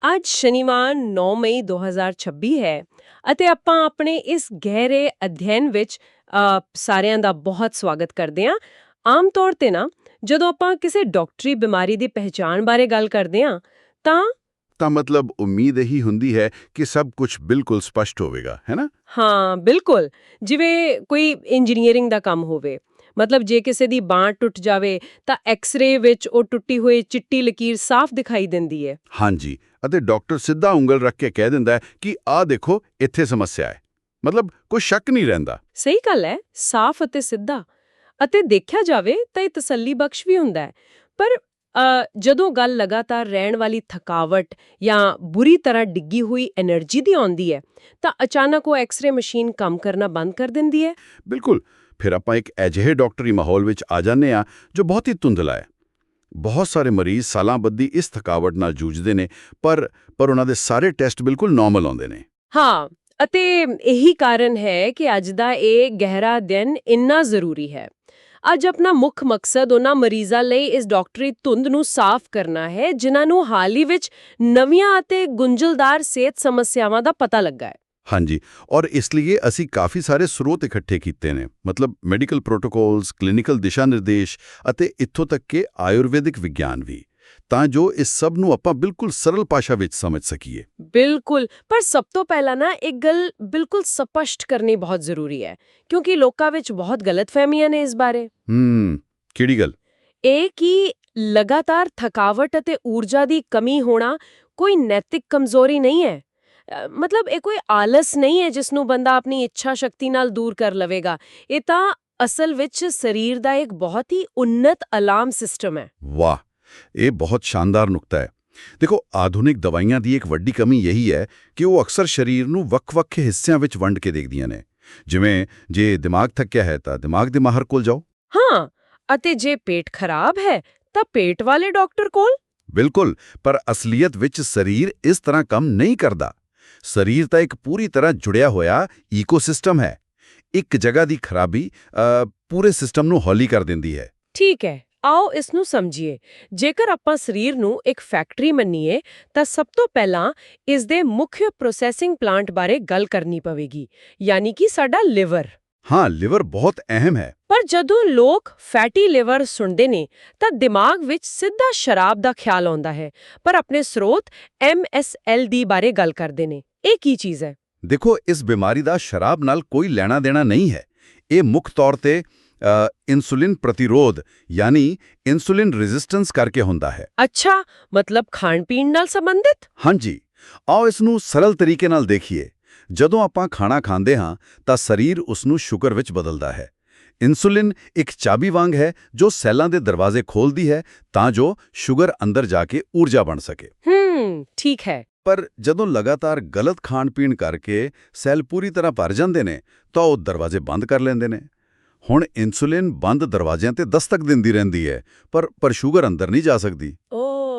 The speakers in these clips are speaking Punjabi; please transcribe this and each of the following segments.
ਅੱਜ ਸ਼ਨੀਵਾਰ 9 ਮਈ 2026 ਹੈ ਅਤੇ ਆਪਾਂ ਆਪਣੇ ਇਸ ਗਹਿਰੇ ਅਧਿਐਨ ਵਿੱਚ ਸਾਰਿਆਂ ਦਾ ਬਹੁਤ ਸਵਾਗਤ ਕਰਦੇ ਹਾਂ। ਆਮ ਤੌਰ ਤੇ ਨਾ ਜਦੋਂ ਆਪਾਂ ਕਿਸੇ ਡਾਕਟਰੀ ਬਿਮਾਰੀ ਦੀ ਪਹਿਚਾਣ ਬਾਰੇ ਗੱਲ ਕਰਦੇ ਹਾਂ ਤਾਂ ਤਾਂ ਮਤਲਬ ਉਮੀਦ ਇਹੀ ਹੁੰਦੀ ਹੈ ਕਿ ਸਭ ਕੁਝ ਬਿਲਕੁਲ ਸਪਸ਼ਟ ਹੋਵੇਗਾ, ਹੈ ਨਾ? ਹਾਂ ਬਿਲਕੁਲ, ਜਿਵੇਂ ਕੋਈ ਇੰਜੀਨੀਅਰਿੰਗ ਦਾ ਕੰਮ ਹੋਵੇ। ਮਤਲਬ ਜੇ ਕਿਸੇ ਦੀ ਬਾਂਹ ਟੁੱਟ ਜਾਵੇ ਤਾਂ ਐਕਸ-ਰੇ ਵਿੱਚ ਉਹ ਟੁੱਟੀ ਹੋਈ ਚਿੱਟੀ ਲਕੀਰ ਸਾਫ਼ ਦਿਖਾਈ ਦਿੰਦੀ ਹੈ। ਹਾਂਜੀ, ਅਤੇ ਡਾਕਟਰ ਸਿੱਧਾ ਉਂਗਲ ਰੱਖ ਕੇ ਕਹਿ ਦਿੰਦਾ ਹੈ ਕਿ ਆਹ ਦੇਖੋ ਇੱਥੇ ਸਮੱਸਿਆ ਹੈ। ਮਤਲਬ ਕੋਈ ਸ਼ੱਕ ਨਹੀਂ ਰਹਿੰਦਾ। ਸਹੀ ਗੱਲ ਹੈ, ਸਾਫ਼ ਅਤੇ ਸਿੱਧਾ। ਅਤੇ ਦੇਖਿਆ ਜਾਵੇ ਤਾਂ ਇਹ ਤਸੱਲੀ ਬਖਸ਼ ਵੀ ਹੁੰਦਾ ਹੈ। ਪਰ ਜਦੋਂ ਗੱਲ ਲਗਾਤਾਰ ਰਹਿਣ ਵਾਲੀ ਥਕਾਵਟ ਜਾਂ ਬੁਰੀ ਤਰ੍ਹਾਂ ਡਿੱਗੀ ਹੋਈ એનર્ਜੀ ਦੀ ਆਉਂਦੀ ਹੈ ਤਾਂ ਅਚਾਨਕ ਉਹ ਐਕਸ-ਰੇ ਮਸ਼ੀਨ ਕੰਮ ਕਰਨਾ ਬੰਦ ਕਰ ਦਿੰਦੀ ਹੈ। ਬਿਲਕੁਲ, ਫਿਰ ਆਪਾਂ ਇੱਕ ਅਜਿਹੇ ਡਾਕਟਰੀ ਮਾਹੌਲ ਵਿੱਚ ਆ ਜਾਂਦੇ ਹਾਂ ਜੋ ਬਹੁਤ ਹੀ ਧੁੰਦਲਾ ਹੈ। ਬਹੁਤ ਸਾਰੇ ਮਰੀਜ਼ ਸਾਲਾਂ ਬੱਧੀ ਇਸ ਥਕਾਵਟ ਨਾਲ ਜੂਝਦੇ ਨੇ, ਪਰ ਉਹਨਾਂ ਦੇ ਸਾਰੇ ਟੈਸਟ ਬਿਲਕੁਲ ਨਾਰਮਲ ਆਉਂਦੇ ਨੇ। ਹਾਂ, ਅਤੇ ਇਹੀ ਕਾਰਨ ਹੈ ਕਿ ਅੱਜ ਦਾ ਇਹ ਗਹਿਰਾ ਅਧਿਐਨ ਇੰਨਾ ਜ਼ਰੂਰੀ ਹੈ। ਅੱਜ ਆਪਣਾ ਮੁੱਖ ਮਕਸਦ ਉਹਨਾਂ ਮਰੀਜ਼ਾਂ ਲਈ ਇਸ ਡਾਕਟਰੀ ਧੁੰਦ ਨੂੰ ਸਾਫ਼ ਕਰਨਾ ਹੈ ਜਿਨ੍ਹਾਂ ਨੂੰ ਹਾਲ ਹੀ ਵਿੱਚ ਨਵੀਆਂ ਅਤੇ ਗੁੰਝਲਦਾਰ ਸਿਹਤ ਸਮੱਸਿਆਵਾਂ ਦਾ ਪਤਾ ਲੱਗਾ ਹੈ। ਹਾਂਜੀ, ਔਰ ਇਸ ਲਈ ਅਸੀਂ ਕਾਫੀ ਸਾਰੇ ਸਰੋਤ ਇਕੱਠੇ ਕੀਤੇ ਨੇ, ਮਤਲਬ ਮੈਡੀਕਲ ਪ੍ਰੋਟੋਕੋਲਸ, ਕਲੀਨਿਕਲ ਦਿਸ਼ਾ ਨਿਰਦੇਸ਼ ਅਤੇ ਇੱਥੋਂ ਤੱਕ ਕਿ ਆਯੁਰਵੈਦਿਕ ਵਿਗਿਆਨ ਵੀ, ਤਾਂ ਜੋ ਇਸ ਸਭ ਨੂੰ ਆਪਾਂ ਬਿਲਕੁਲ ਸਰਲ ਭਾਸ਼ਾ ਵਿੱਚ ਸਮਝ ਸਕੀਏ। ਬਿਲਕੁਲ, ਪਰ ਸਭ ਤੋਂ ਪਹਿਲਾਂ ਨਾ ਇੱਕ ਗੱਲ ਬਿਲਕੁਲ ਸਪਸ਼ਟ ਕਰਨੀ ਬਹੁਤ ਜ਼ਰੂਰੀ ਹੈ, ਕਿਉਂਕਿ ਲੋਕਾਂ ਵਿੱਚ ਬਹੁਤ ਗਲਤਫਹਿਮੀਆਂ ਨੇ ਇਸ ਬਾਰੇ। ਕਿਹੜੀ ਗੱਲ? ਇਹ ਕਿ ਲਗਾਤਾਰ ਥਕਾਵਟ ਅਤੇ ਊਰਜਾ ਦੀ ਕਮੀ ਹੋਣਾ ਕੋਈ ਨੈਤਿਕ ਕਮਜ਼ੋਰੀ ਨਹੀਂ ਹੈ। ਮਤਲਬ ਇਹ ਕੋਈ ਆਲਸ ਨਹੀਂ ਹੈ ਜਿਸ ਨੂੰ ਬੰਦਾ ਆਪਣੀ ਇੱਛਾ ਸ਼ਕਤੀ ਨਾਲ ਦੂਰ ਕਰ ਲਵੇਗਾ। ਇਹ ਤਾਂ ਅਸਲ ਵਿੱਚ ਸਰੀਰ ਦਾ ਇੱਕ ਬਹੁਤ ਹੀ ਉੱਨਤ ਅਲਾਰਮ ਸਿਸਟਮ ਹੈ। ਵਾਹ, ਇਹ ਬਹੁਤ ਸ਼ਾਨਦਾਰ ਨੁਕਤਾ ਹੈ। ਦੇਖੋ, ਆਧੁਨਿਕ ਦਵਾਈਆਂ ਦੀ ਇੱਕ ਵੱਡੀ ਕਮੀ ਇਹੀ ਹੈ ਕਿ ਉਹ ਅਕਸਰ ਸਰੀਰ ਨੂੰ ਵੱਖ-ਵੱਖ ਹਿੱਸਿਆਂ ਵਿੱਚ ਵੰਡ ਕੇ ਦੇਖਦੀਆਂ ਨੇ। ਜਿਵੇਂ ਜੇ ਦਿਮਾਗ ਥੱਕਿਆ ਹੈ ਤਾਂ ਦਿਮਾਗ ਦੇ ਮਾਹਰ ਕੋਲ ਜਾਓ। ਹਾਂ, ਅਤੇ ਜੇ ਪੇਟ ਖਰਾਬ ਹੈ ਤਾਂ ਪੇਟ ਵਾਲੇ ਡਾਕਟਰ ਕੋਲ। ਬਿਲਕੁਲ, ਪਰ ਅਸਲੀਅਤ ਵਿੱਚ ਸਰੀਰ ਇਸ ਤਰ੍ਹਾਂ ਕੰਮ ਨਹੀਂ ਕਰਦਾ। ਸਰੀਰ ਤਾਂ ਇੱਕ ਪੂਰੀ ਤਰ੍ਹਾਂ ਜੁੜਿਆ ਹੋਇਆ ਈਕੋਸਿਸਟਮ ਹੈ। ਇੱਕ ਜਗ੍ਹਾ ਦੀ ਖਰਾਬੀ ਪੂਰੇ ਸਿਸਟਮ ਨੂੰ ਹੌਲੀ ਕਰ ਦਿੰਦੀ ਹੈ। ਠੀਕ ਹੈ, ਆਓ ਇਸ ਨੂੰ ਸਮਝੀਏ। ਜੇਕਰ ਆਪਾਂ ਸਰੀਰ ਨੂੰ ਇੱਕ ਫੈਕਟਰੀ ਮੰਨੀਏ ਤਾਂ ਸਭ ਤੋਂ ਪਹਿਲਾਂ ਇਸ ਦੇ ਮੁੱਖ ਪ੍ਰੋਸੈਸਿੰਗ ਪਲਾਂਟ ਬਾਰੇ ਗੱਲ ਕਰਨੀ ਪਵੇਗੀ, ਯਾਨੀ ਕਿ ਸਾਡਾ ਲਿਵਰ। ਹਾਂ, ਲਿਵਰ ਬਹੁਤ ਅਹਿਮ ਹੈ। ਪਰ ਜਦੋਂ ਲੋਕ ਫੈਟੀ ਲਿਵਰ ਸੁਣਦੇ ਨੇ ਤਾਂ ਦਿਮਾਗ ਵਿੱਚ ਸਿੱਧਾ ਸ਼ਰਾਬ ਦਾ ਖਿਆਲ ਆਉਂਦਾ ਹੈ, ਪਰ ਆਪਣੇ ਸਰੋਤ MSL ਦੀ ਬਾਰੇ ਗੱਲ ਕਰਦੇ ਨੇ। ਇਹ ਕੀ ਚੀਜ਼ ਹੈ? ਦੇਖੋ, ਇਸ ਬਿਮਾਰੀ ਦਾ ਸ਼ਰਾਬ ਨਾਲ ਕੋਈ ਲੈਣਾ ਦੇਣਾ ਨਹੀਂ ਹੈ। ਇਹ ਮੁੱਖ ਤੌਰ ਤੇ ਇਨਸੂਲਿਨ ਪ੍ਰਤੀਰੋਧ ਯਾਨੀ ਇਨਸੂਲਿਨ ਰੈਜ਼ਿਸਟੈਂਸ ਕਰਕੇ ਹੁੰਦਾ ਹੈ। ਅੱਛਾ, ਮਤਲਬ ਖਾਣ-ਪੀਣ ਨਾਲ ਸੰਬੰਧਿਤ? ਹਾਂਜੀ, ਆਓ ਇਸ ਨੂੰ ਸਰਲ ਤਰੀਕੇ ਨਾਲ ਦੇਖੀਏ। ਜਦੋਂ ਆਪਾਂ ਖਾਣਾ ਖਾਂਦੇ ਹਾਂ ਤਾਂ ਸਰੀਰ ਉਸ ਨੂੰ ਸ਼ੂਗਰ ਵਿੱਚ ਬਦਲਦਾ ਹੈ। ਇਨਸੂਲਿਨ ਇੱਕ ਚਾਬੀ ਵਾਂਗ ਹੈ ਜੋ ਸੈੱਲਾਂ ਦੇ ਦਰਵਾਜ਼ੇ ਖੋਲ੍ਹਦੀ ਹੈ ਤਾਂ ਜੋ ਸ਼ੂਗਰ ਅੰਦਰ ਜਾ ਕੇ ਊਰਜਾ ਬਣ ਸਕੇ। ਠੀਕ ਹੈ। ਪਰ ਜਦੋਂ ਲਗਾਤਾਰ ਗਲਤ ਖਾਣ-ਪੀਣ ਕਰਕੇ ਸੈੱਲ ਪੂਰੀ ਤਰ੍ਹਾਂ ਭਰ ਜਾਂਦੇ ਨੇ ਤਾਂ ਉਹ ਦਰਵਾਜ਼ੇ ਬੰਦ ਕਰ ਲੈਂਦੇ ਨੇ। ਹੁਣ ਇਨਸੂਲਿਨ ਬੰਦ ਦਰਵਾਜ਼ਿਆਂ ਤੇ ਦਸਤਕ ਦਿੰਦੀ ਰਹਿੰਦੀ ਹੈ, ਪਰ ਸ਼ੂਗਰ ਅੰਦਰ ਨਹੀਂ ਜਾ ਸਕਦੀ।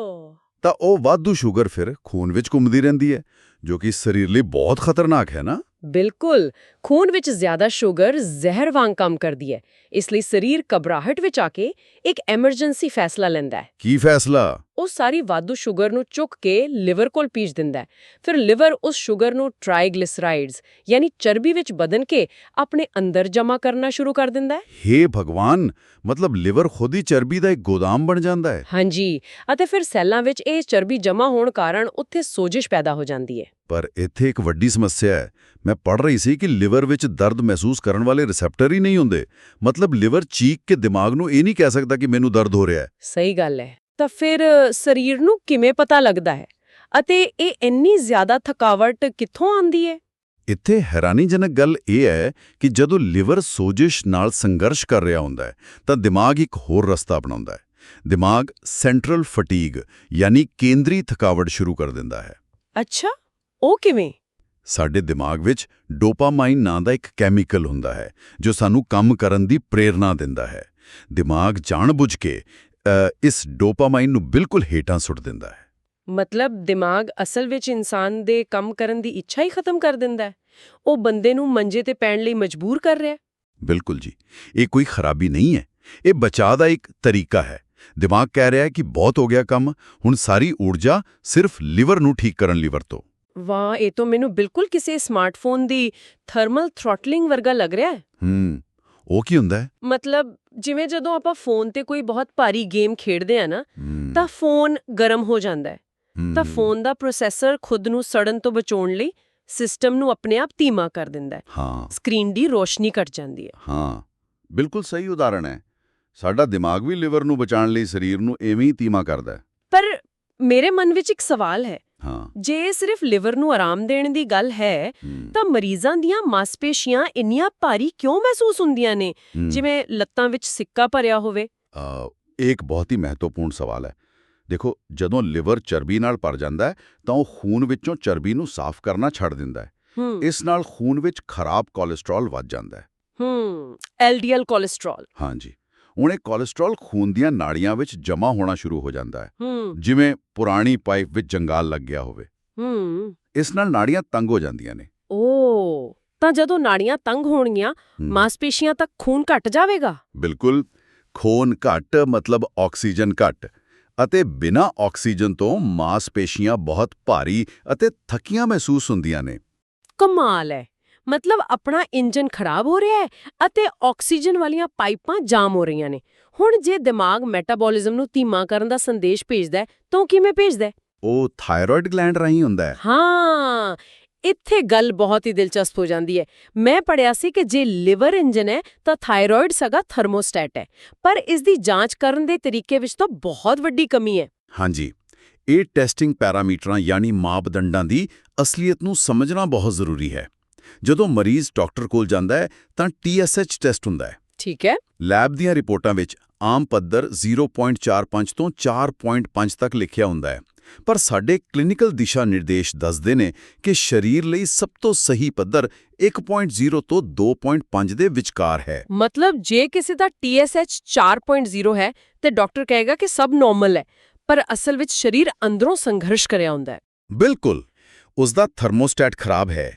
ਤਾਂ ਉਹ ਵਾਧੂ ਸ਼ੂਗਰ ਫਿਰ ਖੂਨ ਵਿੱਚ ਘੁੰਮਦੀ ਰਹਿੰਦੀ ਹੈ, ਜੋ ਕਿ ਸਰੀਰ ਲਈ ਬਹੁਤ ਖਤਰਨਾਕ ਹੈ ਨਾ। ਬਿਲਕੁਲ, ਖੂਨ ਵਿੱਚ ਜ਼ਿਆਦਾ ਸ਼ੂਗਰ ਜ਼ਹਿਰ ਵਾਂਗ ਕੰਮ ਕਰਦੀ ਹੈ। ਇਸ ਲਈ ਸਰੀਰ ਘਬਰਾਹਟ ਵਿੱਚ ਆ ਕੇ ਇੱਕ ਐਮਰਜੈਂਸੀ ਫੈਸਲਾ ਲੈਂਦਾ ਹੈ। ਕੀ ਫੈਸਲਾ? ਉਹ ਸਾਰੀ ਵਾਧੂ ਸ਼ੂਗਰ ਨੂੰ ਚੁੱਕ ਕੇ ਲਿਵਰ ਕੋਲ ਭੇਜ ਦਿੰਦਾ ਹੈ। ਫਿਰ ਲਿਵਰ ਉਸ ਸ਼ੂਗਰ ਨੂੰ ਟ੍ਰਾਈਗਲਿਸਰਾਈਡਸ ਯਾਨੀ ਚਰਬੀ ਵਿੱਚ ਬਦਲ ਕੇ ਆਪਣੇ ਅੰਦਰ ਜਮ੍ਹਾਂ ਕਰਨਾ ਸ਼ੁਰੂ ਕਰ ਦਿੰਦਾ ਹੈ। ਹੇ ਭਗਵਾਨ, ਮਤਲਬ ਲਿਵਰ ਖੁਦ ਹੀ ਚਰਬੀ ਦਾ ਇੱਕ ਗੋਦਾਮ ਬਣ ਜਾਂਦਾ ਹੈ। ਹਾਂਜੀ, ਅਤੇ ਫਿਰ ਸੈੱਲਾਂ ਵਿੱਚ ਇਹ ਚਰਬੀ ਜਮ੍ਹਾਂ ਹੋਣ ਕਾਰਨ ਉੱਥੇ ਸੋਜਸ਼ ਪੈਦਾ ਹੋ ਜਾਂਦੀ ਹੈ। ਪਰ ਇੱਥੇ ਇੱਕ ਵੱਡੀ ਸਮੱਸਿਆ ਹੈ। ਮੈਂ ਪੜ੍ਹ ਰਹੀ ਸੀ ਕਿ ਲਿਵਰ ਵਿੱਚ ਦਰਦ ਮਹਿਸੂਸ ਕਰਨ ਵਾਲੇ ਰਿਸੈਪਟਰ ਹੀ ਨਹੀਂ ਹੁੰਦੇ। ਮਤਲਬ ਲਿਵਰ ਚੀਕ ਕੇ ਦਿਮਾਗ ਨੂੰ ਇਹ ਨਹੀਂ ਕਹਿ ਸਕਦਾ ਕਿ ਮੈਨੂੰ ਦਰਦ ਹੋ ਰਿਹਾ ਹੈ। ਸਹੀ ਗੱਲ ਹੈ। ਤਾਂ ਫਿਰ ਸਰੀਰ ਨੂੰ ਕਿਵੇਂ ਪਤਾ ਲੱਗਦਾ ਹੈ? ਅਤੇ ਇਹ ਇੰਨੀ ਜ਼ਿਆਦਾ ਥਕਾਵਟ ਕਿੱਥੋਂ ਆਉਂਦੀ ਹੈ? ਇੱਥੇ ਹੈਰਾਨੀਜਨਕ ਗੱਲ ਇਹ ਹੈ ਕਿ ਜਦੋਂ ਲਿਵਰ ਸੋਜਸ਼ ਨਾਲ ਸੰਘਰਸ਼ ਕਰ ਰਿਹਾ ਹੁੰਦਾ ਹੈ ਤਾਂ ਦਿਮਾਗ ਇੱਕ ਹੋਰ ਰਸਤਾ ਅਪਣਾਉਂਦਾ ਹੈ। ਦਿਮਾਗ ਸੈਂਟਰਲ ਫਟੀਗ ਯਾਨੀ ਕੇਂਦਰੀ ਥਕਾਵਟ ਸ਼ੁਰੂ ਕਰ ਦਿੰਦਾ ਹੈ। ਅੱਛਾ, ਉਹ ਕਿਵੇਂ? ਸਾਡੇ ਦਿਮਾਗ ਵਿੱਚ ਡੋਪਾਮਾਈਨ ਨਾਂ ਦਾ ਇੱਕ ਕੈਮੀਕਲ ਹੁੰਦਾ ਹੈ ਜੋ ਸਾਨੂੰ ਕੰਮ ਕਰਨ ਦੀ ਪ੍ਰੇਰਣਾ ਦਿੰਦਾ ਹੈ। ਦਿਮਾਗ ਜਾਣਬੁੱਝ ਕੇ ਇਸ ਡੋਪਾਮਾਈਨ ਨੂੰ ਬਿਲਕੁਲ ਹੇਠਾਂ ਸੁੱਟ ਦਿੰਦਾ ਹੈ। ਮਤਲਬ ਦਿਮਾਗ ਅਸਲ ਵਿੱਚ ਇਨਸਾਨ ਦੇ ਕੰਮ ਕਰਨ ਦੀ ਇੱਛਾ ਹੀ ਖਤਮ ਕਰ ਦਿੰਦਾ ਹੈ। ਉਹ ਬੰਦੇ ਨੂੰ ਮੰਜੇ ਤੇ ਪੈਣ ਲਈ ਮਜਬੂਰ ਕਰ ਰਿਹਾ ਹੈ। ਬਿਲਕੁਲ ਜੀ, ਇਹ ਕੋਈ ਖਰਾਬੀ ਨਹੀਂ ਹੈ। ਇਹ ਬਚਾਅ ਦਾ ਇੱਕ ਤਰੀਕਾ ਹੈ। ਦਿਮਾਗ ਕਹਿ ਰਿਹਾ ਹੈ ਕਿ ਬਹੁਤ ਹੋ ਗਿਆ ਕੰਮ, ਹੁਣ ਸਾਰੀ ਊਰਜਾ ਸਿਰਫ ਲਿਵਰ ਨੂੰ ਠੀਕ ਕਰਨ ਲਈ ਵਰਤੋ। ਵਾਹ, ਇਹ ਤਾਂ ਮੈਨੂੰ ਬਿਲਕੁਲ ਕਿਸੇ ਸਮਾਰਟਫੋਨ ਦੀ ਥਰਮਲ ਥ੍ਰੋਟਲਿੰਗ ਵਰਗਾ ਲੱਗ ਰਿਹਾ ਹੈ। ਉਹ ਕੀ ਹੁੰਦਾ ਹੈ? ਮਤਲਬ ਜਿਵੇਂ ਜਦੋਂ ਆਪਾਂ ਫੋਨ ਤੇ ਕੋਈ ਬਹੁਤ ਭਾਰੀ ਗੇਮ ਖੇਡਦੇ ਆ ਨਾ, ਤਾਂ ਫੋਨ ਗਰਮ ਹੋ ਜਾਂਦਾ ਹੈ। ਤਾਂ ਫੋਨ ਦਾ ਪ੍ਰੋਸੈਸਰ ਖੁਦ ਨੂੰ ਸੜਨ ਤੋਂ ਬਚਾਉਣ ਲਈ ਸਿਸਟਮ ਨੂੰ ਆਪਣੇ ਆਪ ਧੀਮਾ ਕਰ ਦਿੰਦਾ ਹੈ। ਹਾਂ, ਸਕਰੀਨ ਦੀ ਰੋਸ਼ਨੀ ਘਟ ਜਾਂਦੀ ਹੈ। ਹਾਂ, ਬਿਲਕੁਲ ਸਹੀ ਉਦਾਹਰਣ ਹੈ। ਸਾਡਾ ਦਿਮਾਗ ਵੀ ਲਿਵਰ ਨੂੰ ਬਚਾਉਣ ਲਈ ਸਰੀਰ ਨੂੰ ਐਵੇਂ ਹੀ ਧੀਮਾ ਕਰਦਾ ਹੈ। ਪਰ ਮੇਰੇ ਮਨ ਵਿੱਚ ਇੱਕ ਸਵਾਲ ਹੈ, ਹਾਂ, ਜੇ ਸਿਰਫ ਲਿਵਰ ਨੂੰ ਆਰਾਮ ਦੇਣ ਦੀ ਗੱਲ ਹੈ, ਤਾਂ ਮਰੀਜ਼ਾਂ ਦੀਆਂ ਮਾਸਪੇਸ਼ੀਆਂ ਇੰਨੀਆਂ ਭਾਰੀ ਕਿਉਂ ਮਹਿਸੂਸ ਹੁੰਦੀਆਂ ਨੇ, ਜਿਵੇਂ ਲੱਤਾਂ ਵਿੱਚ ਸਿੱਕਾ ਭਰਿਆ ਹੋਵੇ? ਇਹ ਇੱਕ ਬਹੁਤ ਹੀ ਮਹੱਤਵਪੂਰਨ ਸਵਾਲ ਹੈ। ਦੇਖੋ, ਜਦੋਂ ਲਿਵਰ ਚਰਬੀ ਨਾਲ ਭਰ ਜਾਂਦਾ ਹੈ ਤਾਂ ਉਹ ਖੂਨ ਵਿੱਚੋਂ ਚਰਬੀ ਨੂੰ ਸਾਫ਼ ਕਰਨਾ ਛੱਡ ਦਿੰਦਾ ਹੈ। ਇਸ ਨਾਲ ਖੂਨ ਵਿੱਚ ਖਰਾਬ ਕੋਲੇਸਟ੍ਰੋਲ ਵੱਧ ਜਾਂਦਾ ਹੈ। LDL cholesterol. ਹਾਂਜੀ, ਹੁਣ ਇਹ ਕੋਲੇਸਟ੍ਰੋਲ ਖੂਨ ਦੀਆਂ ਨਾੜੀਆਂ ਵਿੱਚ ਜਮ੍ਹਾਂ ਹੋਣਾ ਸ਼ੁਰੂ ਹੋ ਜਾਂਦਾ ਹੈ, ਜਿਵੇਂ ਪੁਰਾਣੀ ਪਾਈਪ ਵਿੱਚ ਜੰਗਾਲ ਲੱਗ ਗਿਆ ਹੋਵੇ। ਇਸ ਨਾਲ ਨਾੜੀਆਂ ਤੰਗ ਹੋ ਜਾਂਦੀਆਂ ਨੇ। ਤਾਂ ਜਦੋਂ ਨਾੜੀਆਂ ਤੰਗ ਹੋਣਗੀਆਂ, ਮਾਸਪੇਸ਼ੀਆਂ ਤੱਕ ਖੂਨ ਘਟ ਜਾਵੇਗਾ? ਬਿਲਕੁਲ, ਖੂਨ ਘੱਟ ਮਤਲਬ ਆਕਸੀਜਨ ਘੱਟ, ਅਤੇ ਬਿਨਾਂ ਆਕਸੀਜਨ ਤੋਂ ਮਾਸਪੇਸ਼ੀਆਂ ਬਹੁਤ ਭਾਰੀ ਅਤੇ ਥੱਕੀਆਂ ਮਹਿਸੂਸ ਹੁੰਦੀਆਂ ਨੇ। ਕਮਾਲ ਹੈ। ਮਤਲਬ ਆਪਣਾ ਇੰਜਨ ਖਰਾਬ ਹੋ ਰਿਹਾ ਹੈ ਅਤੇ ਆਕਸੀਜਨ ਵਾਲੀਆਂ ਪਾਈਪਾਂ ਜਾਮ ਹੋ ਰਹੀਆਂ ਨੇ। ਹੁਣ ਜੇ ਦਿਮਾਗ ਮੈਟਾਬੋਲਿਜ਼ਮ ਨੂੰ ਧੀਮਾ ਕਰਨ ਦਾ ਸੰਦੇਸ਼ ਭੇਜਦਾ ਹੈ, ਤਾਂ ਉਹ ਕਿਵੇਂ ਭੇਜਦਾ ਹੈ? ਉਹ ਥਾਇਰੋਇਡ ਗਲੈਂਡ ਰਾਹੀਂ ਹੁੰਦਾ ਹੈ। ਹਾਂ, ਇੱਥੇ ਗੱਲ ਬਹੁਤ ਹੀ ਦਿਲਚਸਪ ਹੋ ਜਾਂਦੀ ਹੈ। ਮੈਂ ਪੜ੍ਹਿਆ ਸੀ ਕਿ ਜੇ ਲਿਵਰ ਇੰਜਨ ਹੈ ਤਾਂ ਥਾਇਰੋਇਡ ਸਗਾ ਥਰਮੋਸਟੈਟ ਹੈ, ਪਰ ਇਸ ਦੀ ਜਾਂਚ ਕਰਨ ਦੇ ਤਰੀਕੇ ਵਿੱਚ ਤਾਂ ਬਹੁਤ ਵੱਡੀ ਕਮੀ ਹੈ। ਹਾਂਜੀ, ਇਹ ਟੈਸਟਿੰਗ ਪੈਰਾਮੀਟਰਾਂ ਯਾਨੀ ਮਾਪਦੰਡਾਂ ਦੀ ਅਸਲੀਅਤ ਨੂੰ ਸਮਝਣਾ ਬਹੁਤ ਜ਼ਰੂਰੀ ਹੈ। ਜਦੋਂ ਮਰੀਜ਼ ਡਾਕਟਰ ਕੋਲ ਜਾਂਦਾ ਹੈ ਤਾਂ TSH ਟੈਸਟ ਹੁੰਦਾ ਹੈ। ਠੀਕ ਹੈ। ਲੈਬ ਦੀਆਂ ਰਿਪੋਰਟਾਂ ਵਿੱਚ ਆਮ ਪੱਧਰ 0.45 ਤੋਂ 4.5 ਤੱਕ ਲਿਖਿਆ ਹੁੰਦਾ ਹੈ, ਪਰ ਸਾਡੇ ਕਲੀਨਿਕਲ ਦਿਸ਼ਾ ਨਿਰਦੇਸ਼ ਦੱਸਦੇ ਨੇ ਕਿ ਸਰੀਰ ਲਈ ਸਭ ਤੋਂ ਸਹੀ ਪੱਧਰ 1.0 ਤੋਂ 2.5 ਦੇ ਵਿਚਕਾਰ ਹੈ। ਮਤਲਬ ਜੇ ਕਿਸੇ ਦਾ TSH 4.0 ਹੈ ਤੇ ਡਾਕਟਰ ਕਹੇਗਾ ਕਿ ਸਭ ਨਾਰਮਲ ਹੈ, ਪਰ ਅਸਲ ਵਿੱਚ ਸਰੀਰ ਅੰਦਰੋਂ ਸੰਘਰਸ਼ ਕਰਿਆ ਹੁੰਦਾ ਹੈ। ਬਿਲਕੁਲ, ਉਸ ਦਾ ਥਰਮੋਸਟੈਟ ਖਰਾਬ ਹੈ।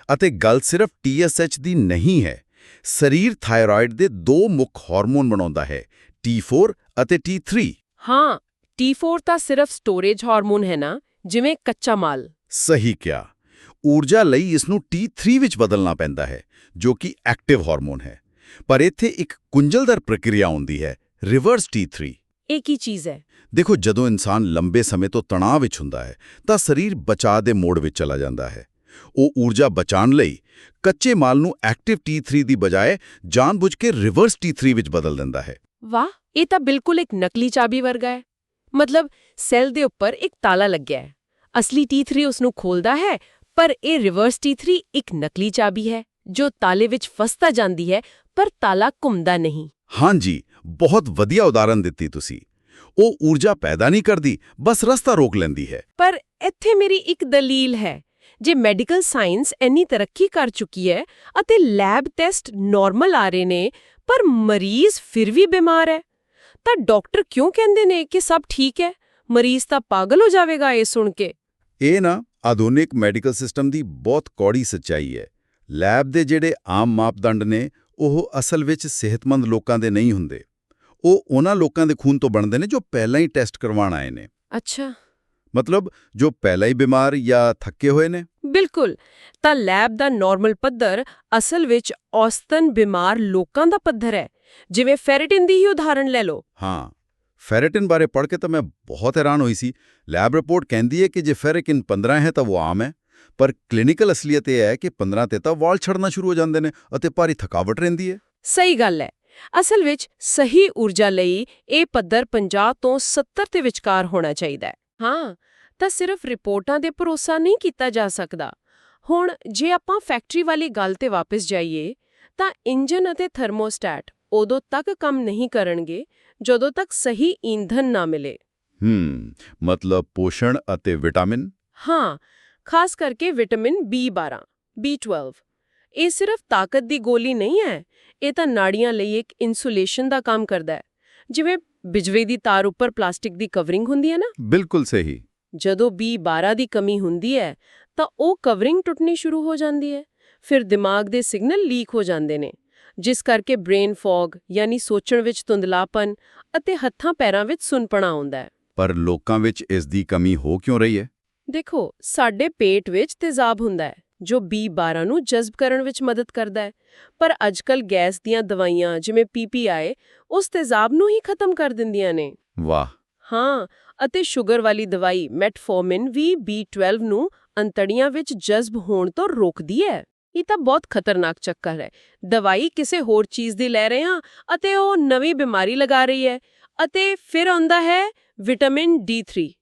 ਅਤੇ ਗੱਲ ਸਿਰਫ TSH ਦੀ ਨਹੀਂ ਹੈ। ਸਰੀਰ ਥਾਇਰੋਇਡ ਦੇ ਦੋ ਮੁੱਖ ਹਾਰਮੋਨ ਬਣਾਉਂਦਾ ਹੈ, T4 ਅਤੇ T3। ਹਾਂ, T4 ਤਾਂ ਸਿਰਫ ਸਟੋਰੇਜ ਹਾਰਮੋਨ ਹੈ ਨਾ, ਜਿਵੇਂ ਕੱਚਾ ਮਾਲ। ਸਹੀ ਕਿਹਾ। ਊਰਜਾ ਲਈ ਇਸ ਨੂੰ T3 ਵਿੱਚ ਬਦਲਣਾ ਪੈਂਦਾ ਹੈ, ਜੋ ਕਿ ਐਕਟਿਵ ਹਾਰਮੋਨ ਹੈ। ਪਰ ਇੱਥੇ ਇੱਕ ਗੁੰਝਲਦਾਰ ਪ੍ਰਕਿਰਿਆ ਹੁੰਦੀ ਹੈ, ਰਿਵਰਸ T3। ਇਹ ਕੀ ਚੀਜ਼ ਹੈ? ਦੇਖੋ, ਜਦੋਂ ਇਨਸਾਨ ਲੰਬੇ ਸਮੇਂ ਤੋਂ ਤਣਾਅ ਵਿੱਚ ਹੁੰਦਾ ਹੈ ਤਾਂ ਸਰੀਰ ਬਚਾਅ ਦੇ ਮੋਡ ਵਿੱਚ ਚਲਾ ਜਾਂਦਾ ਹੈ। ਉਹ ਊਰਜਾ ਬਚਾਉਣ ਲਈ ਕੱਚੇ ਮਾਲ ਨੂੰ ਐਕਟਿਵ T3 ਦੀ ਬਜਾਏ ਜਾਣਬੁੱਝ ਕੇ ਰਿਵਰਸ T3 ਵਿੱਚ ਬਦਲ ਦਿੰਦਾ ਹੈ। ਵਾਹ, ਇਹ ਤਾਂ ਬਿਲਕੁਲ ਇੱਕ ਨਕਲੀ ਚਾਬੀ ਵਰਗਾ ਹੈ। ਮਤਲਬ ਸੈੱਲ ਦੇ ਉੱਪਰ ਇੱਕ ਤਾਲਾ ਲੱਗਿਆ ਹੈ, ਅਸਲੀ T3 ਉਸ ਨੂੰ ਖੋਲਦਾ ਹੈ, ਪਰ ਇਹ ਰਿਵਰਸ T3 ਇੱਕ ਨਕਲੀ ਚਾਬੀ ਹੈ ਜੋ ਤਾਲੇ ਵਿੱਚ ਫਸ ਤਾਂ ਜਾਂਦੀ ਹੈ, ਪਰ ਤਾਲਾ ਘੁੰਮਦਾ ਨਹੀਂ। ਹਾਂਜੀ, ਬਹੁਤ ਵਧੀਆ ਉਦਾਹਰਨ ਦਿੱਤੀ ਤੁਸੀਂ। ਉਹ ਊਰਜਾ ਪੈਦਾ ਨਹੀਂ ਕਰਦੀ, ਬਸ ਰਸਤਾ ਰੋਕ ਲੈਂਦੀ ਹੈ। ਪਰ ਇੱਥੇ ਮੇਰੀ ਇੱਕ ਦਲੀਲ ਹੈ। ਜੇ ਮੈਡੀਕਲ ਸਾਇੰਸ ਇੰਨੀ ਤਰੱਕੀ ਕਰ ਚੁੱਕੀ ਹੈ ਅਤੇ ਲੈਬ ਟੈਸਟ ਨਾਰਮਲ ਆ ਰਹੇ ਨੇ, ਪਰ ਮਰੀਜ਼ ਫਿਰ ਵੀ ਬਿਮਾਰ ਹੈ, ਤਾਂ ਡਾਕਟਰ ਕਿਉਂ ਕਹਿੰਦੇ ਨੇ ਕਿ ਸਭ ਠੀਕ ਹੈ? ਮਰੀਜ਼ ਤਾਂ ਪਾਗਲ ਹੋ ਜਾਵੇਗਾ ਇਹ ਸੁਣ ਕੇ। ਇਹ ਨਾ ਆਧੁਨਿਕ ਮੈਡੀਕਲ ਸਿਸਟਮ ਦੀ ਬਹੁਤ ਕੌੜੀ ਸੱਚਾਈ ਹੈ। ਲੈਬ ਦੇ ਜਿਹੜੇ ਆਮ ਮਾਪਦੰਡ ਨੇ, ਉਹ ਅਸਲ ਵਿੱਚ ਸਿਹਤਮੰਦ ਲੋਕਾਂ ਦੇ ਨਹੀਂ ਹੁੰਦੇ। ਉਹ ਉਹਨਾਂ ਲੋਕਾਂ ਦੇ ਖੂਨ ਤੋਂ ਬਣਦੇ ਨੇ ਜੋ ਪਹਿਲਾਂ ਹੀ ਟੈਸਟ ਕਰਵਾਉਣ ਆਏ ਨੇ। ਅੱਛਾ। ਮਤਲਬ ਜੋ ਪਹਿਲਾਂ ਹੀ ਬਿਮਾਰ ਜਾਂ ਥੱਕੇ ਹੋਏ ਨੇ। ਬਿਲਕੁਲ। ਤਾਂ ਲੈਬ ਦਾ ਨਾਰਮਲ ਪੱਧਰ ਅਸਲ ਵਿੱਚ ਔਸਤਨ ਬਿਮਾਰ ਲੋਕਾਂ ਦਾ ਪੱਧਰ ਹੈ। ਜਿਵੇਂ ਫੈਰਟਿਨ ਦੀ ਹੀ ਉਦਾਹਰਣ ਲੈ ਲਓ। ਹਾਂ, ਫੈਰਟਿਨ ਬਾਰੇ ਪੜ੍ਹ ਕੇ ਤਾਂ ਮੈਂ ਬਹੁਤ ਹੈਰਾਨ ਹੋਈ ਸੀ। ਲੈਬ ਰਿਪੋਰਟ ਕਹਿੰਦੀ ਹੈ ਕਿ ਜੇ ਫੈਰਟਿਨ 15 ਹੈ ਤਾਂ ਉਹ ਆਮ ਹੈ, ਪਰ ਕਲੀਨਿਕਲ ਅਸਲੀਅਤ ਇਹ ਹੈ ਕਿ 15 ਤੇ ਤਾਂ ਵਾਲ ਛੜਨਾ ਸ਼ੁਰੂ ਹੋ ਜਾਂਦੇ ਨੇ ਅਤੇ ਭਾਰੀ ਥਕਾਵਟ ਰਹਿੰਦੀ ਹੈ। ਸਹੀ ਗੱਲ ਹੈ। ਅਸਲ ਵਿੱਚ ਸਹੀ ਊਰਜਾ ਲਈ ਇਹ ਪੱਧਰ 50 ਤੋਂ 70 ਦੇ ਵਿਚਕਾਰ ਹੋਣਾ ਚਾਹੀਦਾ ਹੈ। ਹਾਂ, ਤਾਂ ਸਿਰਫ ਰਿਪੋਰਟਾਂ ਦੇ ਭਰੋਸਾ ਨਹੀਂ ਕੀਤਾ ਜਾ ਸਕਦਾ। ਹੁਣ ਜੇ ਆਪਾਂ ਫੈਕਟਰੀ ਵਾਲੀ ਗੱਲ ਤੇ ਵਾਪਸ ਜਾਈਏ, ਤਾਂ ਇੰਜਨ ਅਤੇ ਥਰਮੋਸਟੈਟ ਉਦੋਂ ਤੱਕ ਕੰਮ ਨਹੀਂ ਕਰਨਗੇ ਜਦੋਂ ਤੱਕ ਸਹੀ ਈਂਧਨ ਨਾ ਮਿਲੇ। ਮਤਲਬ ਪੋਸ਼ਣ ਅਤੇ ਵਿਟਾਮਿਨ? ਹਾਂ, ਖਾਸ ਕਰਕੇ ਵਿਟਾਮਿਨ B12, B12। ਇਹ ਸਿਰਫ ਤਾਕਤ ਦੀ ਗੋਲੀ ਨਹੀਂ ਹੈ, ਇਹ ਤਾਂ ਨਾੜੀਆਂ ਲਈ ਇੱਕ ਇਨਸੂਲੇਸ਼ਨ ਦਾ ਕੰਮ ਕਰਦਾ ਹੈ। ਜਿਵੇਂ ਬਿਜਲੀ ਦੀ ਤਾਰ ਉੱਪਰ ਪਲਾਸਟਿਕ ਦੀ ਕਵਰਿੰਗ ਹੁੰਦੀ ਹੈ ਨਾ। ਬਿਲਕੁਲ ਸਹੀ। ਜਦੋਂ B12 ਦੀ ਕਮੀ ਹੁੰਦੀ ਹੈ ਤਾਂ ਉਹ ਕਵਰਿੰਗ ਟੁੱਟਣੀ ਸ਼ੁਰੂ ਹੋ ਜਾਂਦੀ ਹੈ। ਫਿਰ ਦਿਮਾਗ ਦੇ ਸਿਗਨਲ ਲੀਕ ਹੋ ਜਾਂਦੇ ਨੇ। ਜਿਸ ਕਰਕੇ ਬ੍ਰੇਨ ਫੌਗ ਯਾਨੀ ਸੋਚਣ ਵਿੱਚ ਧੁੰਦਲਾਪਨ ਅਤੇ ਹੱਥਾਂ ਪੈਰਾਂ ਵਿੱਚ ਸੁੰਨਪਣਾ ਆਉਂਦਾ ਹੈ। ਪਰ ਲੋਕਾਂ ਵਿੱਚ ਇਸ ਦੀ ਕਮੀ ਹੋ ਕਿਉਂ ਰਹੀ ਹੈ? ਦੇਖੋ, ਸਾਡੇ ਪੇਟ ਵਿੱਚ ਤੇਜ਼ਾਬ ਹੁੰਦਾ ਹੈ ਜੋ B12 ਨੂੰ ਜਜ਼ਬ ਕਰਨ ਵਿੱਚ ਮਦਦ ਕਰਦਾ ਹੈ, ਪਰ ਅੱਜਕੱਲ ਗੈਸ ਦੀਆਂ ਦਵਾਈਆਂ ਜਿਵੇਂ PPI ਉਸ ਤੇਜ਼ਾਬ ਨੂੰ ਹੀ ਖਤਮ ਕਰ ਦਿੰਦੀਆਂ ਨੇ। ਵਾਹ! ਹਾਂ, ਅਤੇ ਸ਼ੂਗਰ ਵਾਲੀ ਦਵਾਈ ਮੈਟਫੋਰਮਿਨ ਵੀ B12 ਨੂੰ ਅੰਤੜੀਆਂ ਵਿੱਚ ਜਜ਼ਬ ਹੋਣ ਤੋਂ ਰੋਕਦੀ ਹੈ। ਇਹ ਤਾਂ ਬਹੁਤ ਖਤਰਨਾਕ ਚੱਕਰ ਹੈ। ਦਵਾਈ ਕਿਸੇ ਹੋਰ ਚੀਜ਼ ਦੀ ਲੈ ਰਹੇ ਹਾਂ ਅਤੇ ਉਹ ਨਵੀਂ ਬਿਮਾਰੀ ਲਗਾ ਰਹੀ ਹੈ। ਅਤੇ ਫਿਰ ਆਉਂਦਾ ਹੈ ਵਿਟਾਮਿਨ D3।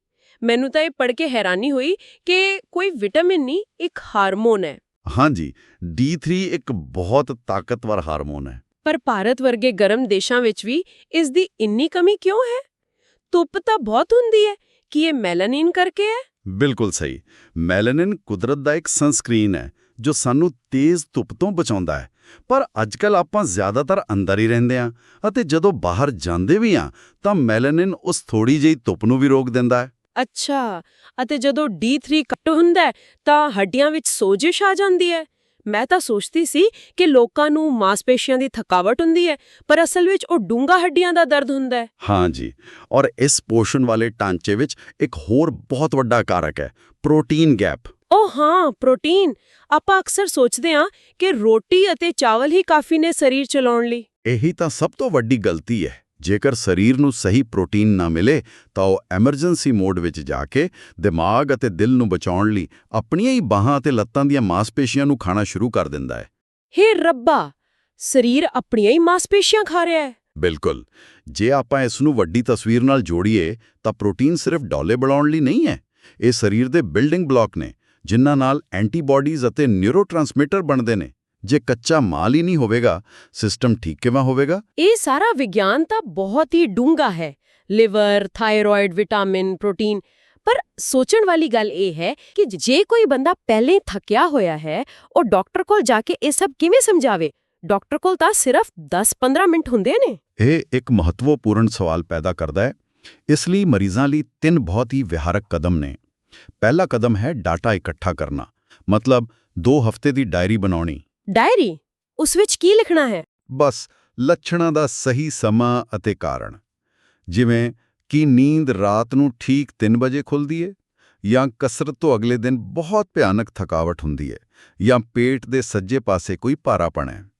ਮੈਨੂੰ ਤਾਂ ਇਹ ਪੜ੍ਹ ਕੇ ਹੈਰਾਨੀ ਹੋਈ ਕਿ ਕੋਈ ਵਿਟਾਮਿਨ ਨਹੀਂ, ਇੱਕ ਹਾਰਮੋਨ ਹੈ। ਹਾਂਜੀ, D3 ਇੱਕ ਬਹੁਤ ਤਾਕਤਵਰ ਹਾਰਮੋਨ ਹੈ। ਪਰ ਭਾਰਤ ਵਰਗੇ ਗਰਮ ਦੇਸ਼ਾਂ ਵਿੱਚ ਵੀ ਇਸ ਦੀ ਇੰਨੀ ਕਮੀ ਕਿਉਂ ਹੈ? ਧੁੱਪ ਤਾਂ ਬਹੁਤ ਹੁੰਦੀ ਹੈ। ਕੀ ਇਹ ਮੈਲਾਨਿਨ ਕਰਕੇ ਹੈ? ਬਿਲਕੁਲ ਸਹੀ। ਮੈਲੇਨਿਨ ਕੁਦਰਤ ਦਾ ਇੱਕ ਸਨਸਕ੍ਰੀਨ ਹੈ ਜੋ ਸਾਨੂੰ ਤੇਜ਼ ਧੁੱਪ ਤੋਂ ਬਚਾਉਂਦਾ ਹੈ। ਪਰ ਅੱਜਕੱਲ ਆਪਾਂ ਜ਼ਿਆਦਾਤਰ ਅੰਦਰ ਹੀ ਰਹਿੰਦੇ ਹਾਂ ਅਤੇ ਜਦੋਂ ਬਾਹਰ ਜਾਂਦੇ ਵੀ ਹਾਂ ਤਾਂ ਮੈਲੇਨਿਨ ਉਸ ਥੋੜੀ ਜਿਹੀ ਧੁੱਪ ਨੂੰ ਵੀ ਰੋਕ ਦਿੰਦਾ ਹੈ। ਅੱਛਾ, ਅਤੇ ਜਦੋਂ D3 ਘੱਟ ਹੁੰਦਾ ਹੈ ਤਾਂ ਹੱਡੀਆਂ ਵਿੱਚ ਸੋਜਿਸ਼ ਆ ਜਾਂਦੀ ਹੈ। ਮੈਂ ਤਾਂ ਸੋਚਦੀ ਸੀ ਕਿ ਲੋਕਾਂ ਨੂੰ ਮਾਸਪੇਸ਼ੀਆਂ ਦੀ ਥਕਾਵਟ ਹੁੰਦੀ ਹੈ, ਪਰ ਅਸਲ ਵਿੱਚ ਉਹ ਡੂੰਘਾ ਹੱਡੀਆਂ ਦਾ ਦਰਦ ਹੁੰਦਾ ਹੈ। ਹਾਂਜੀ, ਔਰ ਇਸ ਪੋਸ਼ਣ ਵਾਲੇ ਢਾਂਚੇ ਵਿੱਚ ਇੱਕ ਹੋਰ ਬਹੁਤ ਵੱਡਾ ਕਾਰਕ ਹੈ, ਪ੍ਰੋਟੀਨ ਗੈਪ। ਓ ਹਾਂ, ਪ੍ਰੋਟੀਨ। ਆਪਾਂ ਅਕਸਰ ਸੋਚਦੇ ਹਾਂ ਕਿ ਰੋਟੀ ਅਤੇ ਚਾਵਲ ਹੀ ਕਾਫੀ ਨੇ ਸਰੀਰ ਚਲਾਉਣ ਲਈ। ਇਹੀ ਤਾਂ ਸਭ ਤੋਂ ਵੱਡੀ ਗਲਤੀ ਹੈ। ਜੇਕਰ ਸਰੀਰ ਨੂੰ ਸਹੀ ਪ੍ਰੋਟੀਨ ਨਾ ਮਿਲੇ ਤਾਂ ਉਹ ਐਮਰਜੈਂਸੀ ਮੋਡ ਵਿੱਚ ਜਾ ਕੇ ਦਿਮਾਗ ਅਤੇ ਦਿਲ ਨੂੰ ਬਚਾਉਣ ਲਈ ਆਪਣੀਆਂ ਹੀ ਬਾਹਾਂ ਅਤੇ ਲੱਤਾਂ ਦੀਆਂ ਮਾਸਪੇਸ਼ੀਆਂ ਨੂੰ ਖਾਣਾ ਸ਼ੁਰੂ ਕਰ ਦਿੰਦਾ ਹੈ। ਹੇ ਰੱਬਾ, ਸਰੀਰ ਆਪਣੀਆਂ ਹੀ ਮਾਸਪੇਸ਼ੀਆਂ ਖਾ ਰਿਹਾ ਹੈ। ਬਿਲਕੁਲ। ਜੇ ਆਪਾਂ ਇਸ ਨੂੰ ਵੱਡੀ ਤਸਵੀਰ ਨਾਲ ਜੋੜੀਏ ਤਾਂ ਪ੍ਰੋਟੀਨ ਸਿਰਫ ਡੌਲੇ ਬਣਾਉਣ ਲਈ ਨਹੀਂ ਹੈ। ਇਹ ਸਰੀਰ ਦੇ ਬਿਲਡਿੰਗ ਬਲਾਕ ਨੇ ਜਿਨ੍ਹਾਂ ਨਾਲ ਐਂਟੀਬਾਡੀਜ਼ ਅਤੇ ਨਿਊਰੋਟ੍ਰਾਂਸਮਿਟਰ ਬਣਦੇ ਨੇ। ਜੇ ਕੱਚਾ ਮਾਲ ਹੀ ਨਹੀਂ ਹੋਵੇਗਾ, ਸਿਸਟਮ ਠੀਕ ਕਿਵੇਂ ਹੋਵੇਗਾ? ਇਹ ਸਾਰਾ ਵਿਗਿਆਨ ਤਾਂ ਬਹੁਤ ਹੀ ਡੂੰਘਾ ਹੈ। Liver, thyroid, vitamin, protein. ਪਰ ਸੋਚਣ ਵਾਲੀ ਗੱਲ ਇਹ ਹੈ ਕਿ ਜੇ ਕੋਈ ਬੰਦਾ ਪਹਿਲੇ ਥੱਕਿਆ ਹੋਇਆ ਹੈ, ਉਹ ਡਾਕਟਰ ਕੋਲ ਜਾ ਕੇ ਇਹ ਸਭ ਕਿਵੇਂ ਸਮਝਾਵੇ? ਡਾਕਟਰ ਕੋਲ ਤਾਂ ਸਿਰਫ 10-15 ਮਿੰਟ ਹੁੰਦੇ ਨੇ। ਇਹ ਇੱਕ ਮਹੱਤਵਪੂਰਨ ਸਵਾਲ ਪੈਦਾ ਕਰਦਾ ਹੈ। ਇਸ ਲਈ ਮਰੀਜ਼ਾਂ ਲਈ 3 ਬਹੁਤ ਹੀ ਵਿਹਾਰਕ ਕਦਮ ਨੇ। ਪਹਿਲਾ ਕਦਮ ਹੈ ਡਾਟਾ ਇਕੱਠਾ ਕਰਨਾ, ਮਤਲਬ 2 ਹਫ਼ਤੇ ਦੀ ਡਾਇਰੀ ਬਣਾਉਣੀ। ਡਾਇਰੀ? ਉਸ ਵਿੱਚ ਕੀ ਲਿਖਣਾ ਹੈ? ਬਸ ਲੱਛਣਾਂ ਦਾ ਸਹੀ ਸਮਾਂ ਅਤੇ ਕਾਰਨ, ਜਿਵੇਂ ਕਿ ਨੀਂਦ ਰਾਤ ਨੂੰ ਠੀਕ 3 ਵਜੇ ਖੁੱਲਦੀ ਹੈ, ਜਾਂ ਕਸਰਤ ਤੋਂ ਅਗਲੇ ਦਿਨ ਬਹੁਤ ਭਿਆਨਕ ਥਕਾਵਟ ਹੁੰਦੀ ਹੈ, ਜਾਂ ਪੇਟ ਦੇ ਸੱਜੇ ਪਾਸੇ ਕੋਈ ਭਾਰਾਪਣ ਹੈ।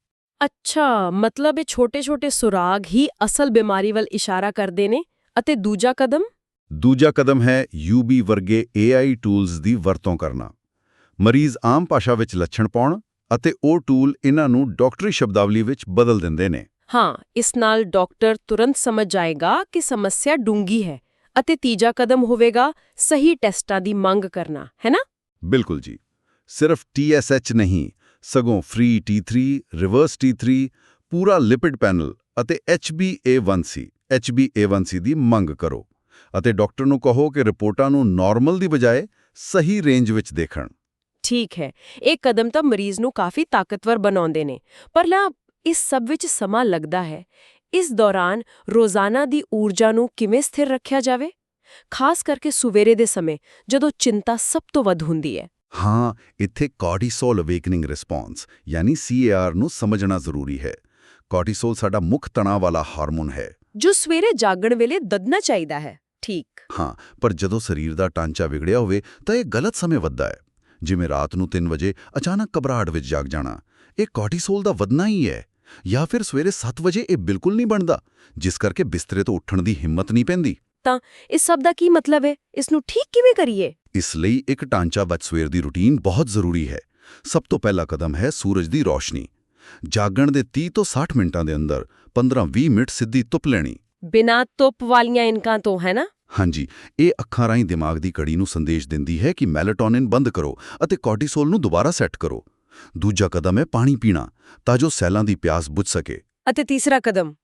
ਅੱਛਾ, ਮਤਲਬ ਇਹ ਛੋਟੇ-ਛੋਟੇ ਸੁਰਾਗ ਹੀ ਅਸਲ ਬਿਮਾਰੀ ਵੱਲ ਇਸ਼ਾਰਾ ਕਰਦੇ ਨੇ। ਅਤੇ ਦੂਜਾ ਕਦਮ? ਦੂਜਾ ਕਦਮ ਹੈ UB ਵਰਗੇ AI ਟੂਲਸ ਦੀ ਵਰਤੋਂ ਕਰਨਾ। ਮਰੀਜ਼ ਆਮ ਭਾਸ਼ਾ ਵਿੱਚ ਲੱਛਣ ਪਾਉਣ ਅਤੇ ਉਹ ਟੂਲ ਇਹਨਾਂ ਨੂੰ ਡਾਕਟਰੀ ਸ਼ਬਦਾਵਲੀ ਵਿੱਚ ਬਦਲ ਦਿੰਦੇ ਨੇ। ਹਾਂ, ਇਸ ਨਾਲ ਡਾਕਟਰ ਤੁਰੰਤ ਸਮਝ ਜਾਏਗਾ ਕਿ ਸਮੱਸਿਆ ਡੂੰਘੀ ਹੈ। ਅਤੇ ਤੀਜਾ ਕਦਮ ਹੋਵੇਗਾ ਸਹੀ ਟੈਸਟਾਂ ਦੀ ਮੰਗ ਕਰਨਾ, ਹੈ ਨਾ? ਬਿਲਕੁਲ ਜੀ। ਸਿਰਫ TSH ਨਹੀਂ, ਸਗੋਂ ਫ੍ਰੀ T3, ਰਿਵਰਸ T3, ਪੂਰਾ ਲਿਪਿਡ ਪੈਨਲ ਅਤੇ HbA1c ਦੀ ਮੰਗ ਕਰੋ। ਅਤੇ ਡਾਕਟਰ ਨੂੰ ਕਹੋ ਕਿ ਰਿਪੋਰਟਾਂ ਨੂੰ ਨਾਰਮਲ ਦੀ ਬਜਾਏ ਸਹੀ ਰੇਂਜ ਵਿੱਚ ਦੇਖਣ। ਠੀਕ ਹੈ, ਇਹ ਕਦਮ ਤਾਂ ਮਰੀਜ਼ ਨੂੰ ਕਾਫੀ ਤਾਕਤਵਰ ਬਣਾਉਂਦੇ ਨੇ। ਪਰ ਇਸ ਸਭ ਵਿੱਚ ਸਮਾਂ ਲੱਗਦਾ ਹੈ। ਇਸ ਦੌਰਾਨ ਰੋਜ਼ਾਨਾ ਦੀ ਊਰਜਾ ਨੂੰ ਕਿਵੇਂ ਸਥਿਰ ਰੱਖਿਆ ਜਾਵੇ? ਖਾਸ ਕਰਕੇ ਸਵੇਰੇ ਦੇ ਸਮੇਂ, ਜਦੋਂ ਚਿੰਤਾ ਸਭ ਤੋਂ ਵੱਧ ਹੁੰਦੀ ਹੈ। ਹਾਂ, ਇੱਥੇ ਕਾਰਟੀਸੋਲ ਅਵੇਕਨਿੰਗ ਰਿਸਪੌਂਸ ਯਾਨੀ CAR ਨੂੰ ਸਮਝਣਾ ਜ਼ਰੂਰੀ ਹੈ। ਕਾਰਟੀਸੋਲ ਸਾਡਾ ਮੁੱਖ ਤਣਾਅ ਵਾਲਾ ਹਾਰਮੋਨ ਹੈ ਜੋ ਸਵੇਰੇ ਜਾਗਣ ਵੇਲੇ ਦੱਦਣਾ ਚਾਹੀਦਾ ਹੈ। ਠੀਕ। ਹਾਂ, ਪਰ ਜਦੋਂ ਸਰੀਰ ਦਾ ਢਾਂਚਾ ਵਿਗੜਿਆ ਹੋਵੇ ਤਾਂ ਇਹ ਗਲਤ ਸਮੇਂ ਵੱਧਦਾ ਹੈ। ਜਿਵੇਂ ਰਾਤ ਨੂੰ 3 ਵਜੇ ਅਚਾਨਕ ਘਬਰਾਹਟ ਵਿੱਚ ਜਾਗ ਜਾਣਾ, ਇਹ ਕਾਰਟੀਸੋਲ ਦਾ ਵਧਣਾ ਹੀ ਹੈ। ਜਾਂ ਫਿਰ ਸਵੇਰੇ 7 ਵਜੇ ਇਹ ਬਿਲਕੁਲ ਨਹੀਂ ਬਣਦਾ, ਜਿਸ ਕਰਕੇ ਬਿਸਤਰੇ ਤੋਂ ਉੱਠਣ ਦੀ ਹਿੰਮਤ ਨਹੀਂ ਪੈਂਦੀ। ਤਾਂ ਇਸ ਸਭ ਦਾ ਕੀ ਮਤਲਬ ਹੈ? ਇਸ ਨੂੰ ਠੀਕ ਕਿਵੇਂ ਕਰੀਏ? ਇਸ ਲਈ ਇੱਕ ਢਾਂਚਾਬੱਧ ਸਵੇਰ ਦੀ ਰੁਟੀਨ ਬਹੁਤ ਜ਼ਰੂਰੀ ਹੈ। ਸਭ ਤੋਂ ਪਹਿਲਾ ਕਦਮ ਹੈ ਸੂਰਜ ਦੀ ਰੋਸ਼ਨੀ। ਜਾਗਣ ਦੇ 30 ਤੋਂ 60 ਮਿੰਟਾਂ ਦੇ ਅੰਦਰ 15-20 ਮਿੰਟ ਸਿੱਧੀ ਧੁੱਪ ਲੈਣੀ। ਬਿਨਾਂ ਧੁੱਪ ਵਾਲੀਆਂ ਇਨਕਾਂ ਤੋਂ, ਹੈ ਨਾ? ਹਾਂਜੀ, ਇਹ ਅੱਖਾਂ ਰਾਹੀਂ ਦਿਮਾਗ ਦੀ ਕੜੀ ਨੂੰ ਸੰਦੇਸ਼ ਦਿੰਦੀ ਹੈ ਕਿ ਮੈਲਾਟੋਨਿਨ ਬੰਦ ਕਰੋ ਅਤੇ ਕਾਰਟੀਸੋਲ ਨੂੰ ਦੁਬਾਰਾ ਸੈੱਟ ਕਰੋ। ਦੂਜਾ ਕਦਮ ਹੈ ਪਾਣੀ ਪੀਣਾ, ਤਾਂ ਜੋ ਸੈੱਲਾਂ ਦੀ ਪਿਆਸ ਬੁਝ ਸਕੇ। ਅਤੇ ਤੀਸਰਾ ਕਦਮ?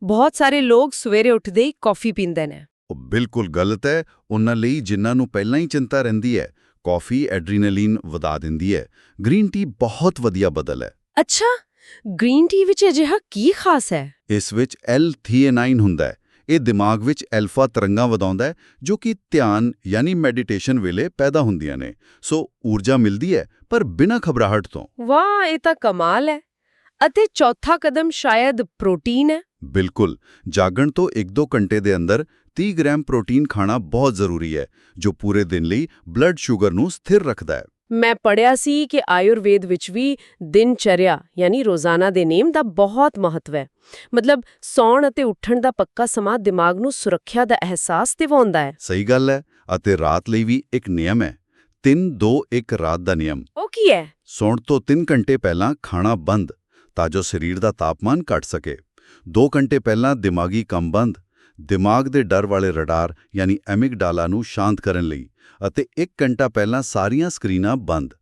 ਬਹੁਤ ਸਾਰੇ ਲੋਕ ਸਵੇਰੇ ਉੱਠਦੇ ਹੀ ਕੌਫੀ ਪੀਂਦੇ ਨੇ। ਉਹ ਬਿਲਕੁਲ ਗਲਤ ਹੈ। ਉਹਨਾਂ ਲਈ ਜਿਨ੍ਹਾਂ ਨੂੰ ਪਹਿਲਾਂ ਹੀ ਚਿੰਤਾ ਰਹਿੰਦੀ ਹੈ, ਕੌਫੀ ਐਡਰੀਨਲਿਨ ਵਧਾ ਦਿੰਦੀ ਹੈ। ਗ੍ਰੀਨ ਟੀ ਬਹੁਤ ਵਧੀਆ ਬਦਲ ਹੈ। ਅੱਛਾ, ਗ੍ਰੀਨ ਟੀ ਵਿੱਚ ਅਜਿਹਾ ਕੀ ਖਾਸ ਹੈ? ਇਸ ਵਿੱਚ L-ਥੀਏਨਾਈਨ ਹੁੰਦਾ ਹੈ। ਇਹ ਦਿਮਾਗ ਵਿੱਚ ਐਲਫਾ ਤਰੰਗਾਂ ਵਧਾਉਂਦਾ ਹੈ, ਜੋ ਕਿ ਧਿਆਨ ਯਾਨੀ ਮੈਡੀਟੇਸ਼ਨ ਵੇਲੇ ਪੈਦਾ ਹੁੰਦੀਆਂ ਨੇ। ਸੋ ਊਰਜਾ ਮਿਲਦੀ ਹੈ, ਪਰ ਬਿਨਾਂ ਘਬਰਾਹਟ ਤੋਂ। ਵਾਹ, ਇਹ ਤਾਂ ਕਮਾਲ ਹੈ। ਅਤੇ ਚੌਥਾ ਕਦਮ ਸ਼ਾਇਦ ਪ੍ਰੋਟੀਨ ਹੈ। ਬਿਲਕੁਲ, ਜਾਗਣ ਤੋਂ 1-2 ਘੰਟੇ ਦੇ ਅੰਦਰ 30 ਗ੍ਰਾਮ ਪ੍ਰੋਟੀਨ ਖਾਣਾ ਬਹੁਤ ਜ਼ਰੂਰੀ ਹੈ, ਜੋ ਪੂਰੇ ਦਿਨ ਲਈ ਬਲੱਡ ਸ਼ੂਗਰ ਨੂੰ ਸਥਿਰ ਰੱਖਦਾ ਹੈ। ਮੈਂ ਪੜ੍ਹਿਆ ਸੀ ਕਿ ਆਯੁਰਵੇਦ ਵਿੱਚ ਵੀ ਦਿਨਚਰਿਆ ਯਾਨੀ ਰੋਜ਼ਾਨਾ ਦੇ ਨੇਮ ਦਾ ਬਹੁਤ ਮਹੱਤਵ ਹੈ। ਮਤਲਬ ਸੌਣ ਅਤੇ ਉੱਠਣ ਦਾ ਪੱਕਾ ਸਮਾਂ ਦਿਮਾਗ ਨੂੰ ਸੁਰੱਖਿਆ ਦਾ ਅਹਿਸਾਸ ਦਿਵਾਉਂਦਾ ਹੈ। ਸਹੀ ਗੱਲ ਹੈ। ਅਤੇ ਰਾਤ ਲਈ ਵੀ ਇੱਕ ਨਿਯਮ ਹੈ, 3-2-1 ਰਾਤ ਦਾ ਨਿਯਮ। ਉਹ ਕੀ ਹੈ? ਸੌਣ ਤੋਂ 3 ਘੰਟੇ ਪਹਿਲਾਂ ਖਾਣਾ ਬੰਦ, ਤਾਂ ਜੋ ਸਰੀਰ ਦਾ ਤਾਪਮਾਨ ਘਟ ਸਕੇ। 2 ਘੰਟੇ ਪਹਿਲਾਂ ਦਿਮਾਗੀ ਕੰਮ ਬੰਦ, ਦਿਮਾਗ ਦੇ ਡਰ ਵਾਲੇ ਰਡਾਰ ਯਾਨੀ ਐਮਿਗਡਾਲਾ ਨੂੰ ਸ਼ਾਂਤ ਕਰਨ ਲਈ। ਅਤੇ 1 ਘੰਟਾ ਪਹਿਲਾਂ ਸਾਰੀਆਂ ਸਕਰੀਨਾਂ ਬੰਦ।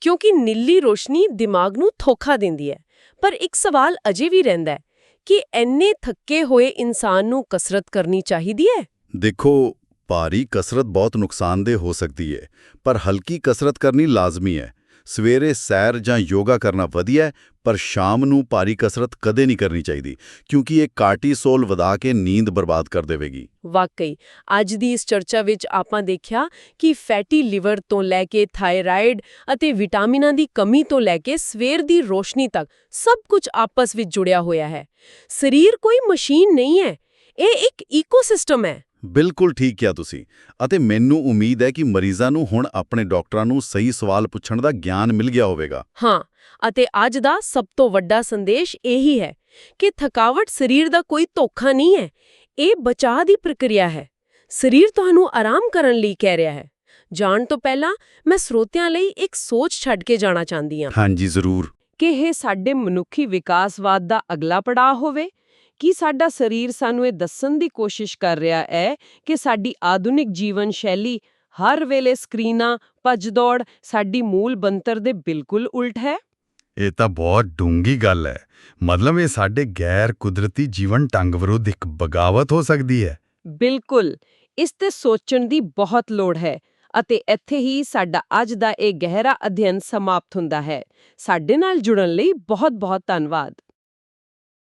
ਕਿਉਂਕਿ ਨੀਲੀ ਰੋਸ਼ਨੀ ਦਿਮਾਗ ਨੂੰ ਧੋਖਾ ਦਿੰਦੀ ਹੈ। ਪਰ ਇੱਕ ਸਵਾਲ ਅਜੇ ਵੀ ਰਹਿੰਦਾ ਹੈ ਕਿ ਇੰਨੇ ਥੱਕੇ ਹੋਏ ਇਨਸਾਨ ਨੂੰ ਕਸਰਤ ਕਰਨੀ ਚਾਹੀਦੀ ਹੈ? ਦੇਖੋ, ਭਾਰੀ ਕਸਰਤ ਬਹੁਤ ਨੁਕਸਾਨਦੇਹ ਹੋ ਸਕਦੀ ਹੈ, ਪਰ ਹਲਕੀ ਕਸਰਤ ਕਰਨੀ ਲਾਜ਼ਮੀ ਹੈ। ਸਵੇਰੇ ਸੈਰ ਜਾਂ ਯੋਗਾ ਕਰਨਾ ਵਧੀਆ ਹੈ, ਪਰ ਸ਼ਾਮ ਨੂੰ ਭਾਰੀ ਕਸਰਤ ਕਦੇ ਨਹੀਂ ਕਰਨੀ ਚਾਹੀਦੀ, ਕਿਉਂਕਿ ਇਹ ਕਾਰਟੀਸੋਲ ਵਧਾ ਕੇ ਨੀਂਦ ਬਰਬਾਦ ਕਰ ਦੇਵੇਗੀ। ਵਾਕਈ, ਅੱਜ ਦੀ ਇਸ ਚਰਚਾ ਵਿੱਚ ਆਪਾਂ ਦੇਖਿਆ ਕਿ ਫੈਟੀ ਲਿਵਰ ਤੋਂ ਲੈ ਕੇ ਥਾਇਰਾਇਡ ਅਤੇ ਵਿਟਾਮਿਨਾਂ ਦੀ ਕਮੀ ਤੋਂ ਲੈ ਕੇ ਸਵੇਰ ਦੀ ਰੋਸ਼ਨੀ ਤੱਕ ਸਭ ਕੁਝ ਆਪਸ ਵਿੱਚ ਜੁੜਿਆ ਹੋਇਆ ਹੈ। ਸਰੀਰ ਕੋਈ ਮਸ਼ੀਨ ਨਹੀਂ ਹੈ, ਇਹ ਇੱਕ ਇਕੋਸਿਸਟਮ ਹੈ। ਬਿਲਕੁਲ ਠੀਕ ਕਿਹਾ ਤੁਸੀਂ। ਅਤੇ ਮੈਨੂੰ ਉਮੀਦ ਹੈ ਕਿ ਮਰੀਜ਼ਾਂ ਨੂੰ ਹੁਣ ਆਪਣੇ ਡਾਕਟਰਾਂ ਨੂੰ ਸਹੀ ਸਵਾਲ ਪੁੱਛਣ ਦਾ ਗਿਆਨ ਮਿਲ ਗਿਆ ਹੋਵੇਗਾ। ਹਾਂ, ਅਤੇ ਅੱਜ ਦਾ ਸਭ ਤੋਂ ਵੱਡਾ ਸੰਦੇਸ਼ ਇਹੀ ਹੈ ਕਿ ਥਕਾਵਟ ਸਰੀਰ ਦਾ ਕੋਈ ਧੋਖਾ ਨਹੀਂ ਹੈ, ਇਹ ਬਚਾਅ ਦੀ ਪ੍ਰਕਿਰਿਆ ਹੈ। ਸਰੀਰ ਤੁਹਾਨੂੰ ਆਰਾਮ ਕਰਨ ਲਈ ਕਹਿ ਰਿਹਾ ਹੈ। ਜਾਣ ਤੋਂ ਪਹਿਲਾਂ ਮੈਂ ਸਰੋਤਿਆਂ ਲਈ ਇੱਕ ਸੋਚ ਛੱਡ ਕੇ ਜਾਣਾ ਚਾਹੁੰਦੀ ਹਾਂ। ਹਾਂਜੀ, ਜ਼ਰੂਰ। ਕਿ ਇਹ ਸਾਡੇ ਮਨੁੱਖੀ ਵਿਕਾਸਵਾਦ ਦਾ ਅਗਲਾ ਪੜਾਅ ਹੋਵੇ। ਕੀ ਸਾਡਾ ਸਰੀਰ ਸਾਨੂੰ ਇਹ ਦੱਸਣ ਦੀ ਕੋਸ਼ਿਸ਼ ਕਰ ਰਿਹਾ ਹੈ ਕਿ ਸਾਡੀ ਆਧੁਨਿਕ ਜੀਵਨ ਸ਼ੈਲੀ ਹਰ ਵੇਲੇ ਸਕਰੀਨਾਂ, ਭੱਜ-ਦੌੜ ਸਾਡੀ ਮੂਲ ਬਣਤਰ ਦੇ ਬਿਲਕੁਲ ਉਲਟ ਹੈ? ਇਹ ਤਾਂ ਬਹੁਤ ਡੂੰਘੀ ਗੱਲ ਹੈ। ਮਤਲਬ ਇਹ ਸਾਡੇ ਗੈਰ ਕੁਦਰਤੀ ਜੀਵਨ ਢੰਗ ਵਿਰੁੱਧ ਇੱਕ ਬਗਾਵਤ ਹੋ ਸਕਦੀ ਹੈ। ਬਿਲਕੁਲ, ਇਸ ਤੇ ਸੋਚਣ ਦੀ ਬਹੁਤ ਲੋੜ ਹੈ। ਅਤੇ ਇੱਥੇ ਹੀ ਸਾਡਾ ਅੱਜ ਦਾ ਇਹ ਗਹਿਰਾ ਅਧਿਐਨ ਸਮਾਪਤ ਹੁੰਦਾ ਹੈ। ਸਾਡੇ ਨਾਲ ਜੁੜਨ ਲਈ ਬਹੁਤ-ਬਹੁਤ ਧੰਨਵਾਦ।